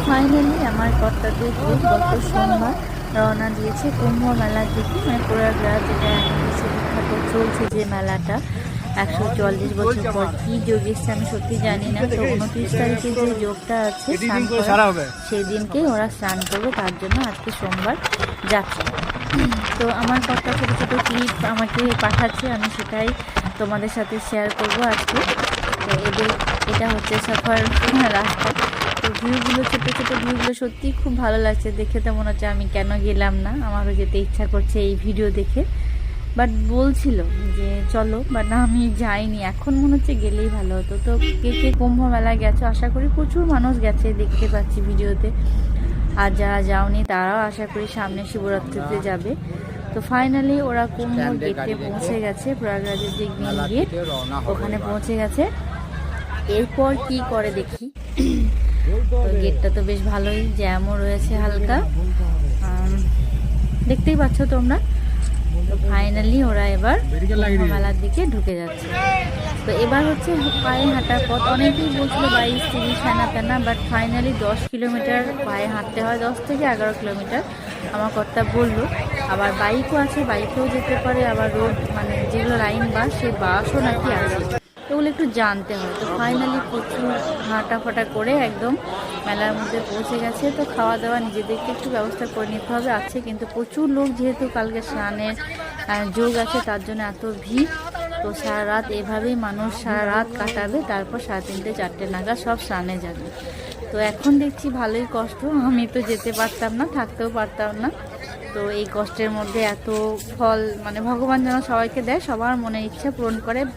Finally আমার কর্তাদের group গত সোমবার রওনা দিয়েছে কুম্ভ মেলার দিকে, মানে প্রয়াগরাজ, যেটা এখন বিশ্ববিখ্যাত চলছে যে মেলাটা 140 বছর পর। কি যোগ এসছে আমি সত্যি জানি না। তো 29 তারিখে যে যোগটা আছে সেই দিনকে ওরা স্নান করবে, তার জন্য আজকে সোমবার যাচ্ছে। তো আমার কর্তা ছোটো ছোটো ক্লিপ আমাকে পাঠাচ্ছে, আমি সেটাই তোমাদের সাথে শেয়ার করব আজকে। তো এটা হচ্ছে সফর রাস্তা। তো ভিউগুলো, ছোটো ছোটো ভিউগুলো সত্যিই খুব ভালো লাগছে দেখে। তো মনে হচ্ছে আমি কেন গেলাম না, আমারও যেতে ইচ্ছা করছে এই ভিডিও দেখে। বাট বলছিল যে চলো, বাট না আমি যাইনি। এখন মনে হচ্ছে গেলেই ভালো হতো। তো কে কে কুম্ভ মেলায় গেছো, আশা করি প্রচুর মানুষ গেছে, দেখতে পাচ্ছি ভিডিওতে। আর যারা যাওনি তারাও আশা করি সামনে শিবরাত্রিতে যাবে। তো ফাইনালি ওরা কুম্ভ গেটে পৌঁছে গেছে, প্রয়াগরাজের যে মেন গেট ওখানে পৌঁছে গেছে। এরপর কি করে দেখি। তো গেটটা তো বেশ ভালোই জ্যামও রয়েছে হালকা, দেখতেই পাচ্ছ তোমরা। তো ফাইনালি ওরা এবার মেলার দিকে ঢুকে যাচ্ছে। তো এবার হচ্ছে পায়ে হাঁটার পথ। অনেকেই বলছিল 22-30 হ্যানা তেনা, বাট ফাইনালি 10 কিলোমিটার পায়ে হাঁটতে হয়, 10 থেকে 11 কিলোমিটার আমার কর্তা বললো। আবার বাইকও আছে, বাইকেও যেতে পারে। আবার রোড, মানে যেগুলো লাইন বাস, সেই বাসও নাকি আছে, ওগুলো একটু জানতে হয়। তো ফাইনালি প্রচুর হাঁটাফাটা করে একদম মেলার মধ্যে পৌঁছে গেছে। তো খাওয়া দাওয়া নিজেদেরকে একটু ব্যবস্থা করে নিতে হবে আছে, কিন্তু প্রচুর লোক, যেহেতু কালকে স্নানের যোগ আছে তার জন্য এত ভিড়। তো সারা রাত এভাবেই মানুষ সারা রাত কাটাবে, তারপর 3:30-4টে নাগাদ সব স্নানে যাবে। তো এখন দেখছি ভালোই কষ্ট, আমি তো যেতে পারতাম না, থাকতেও পারতাম না। তো এই কষ্টের মধ্যে এত ফল, মানে ভগবান যেন সবাইকে দেয়, সবার মনের ইচ্ছা পূরণ করে।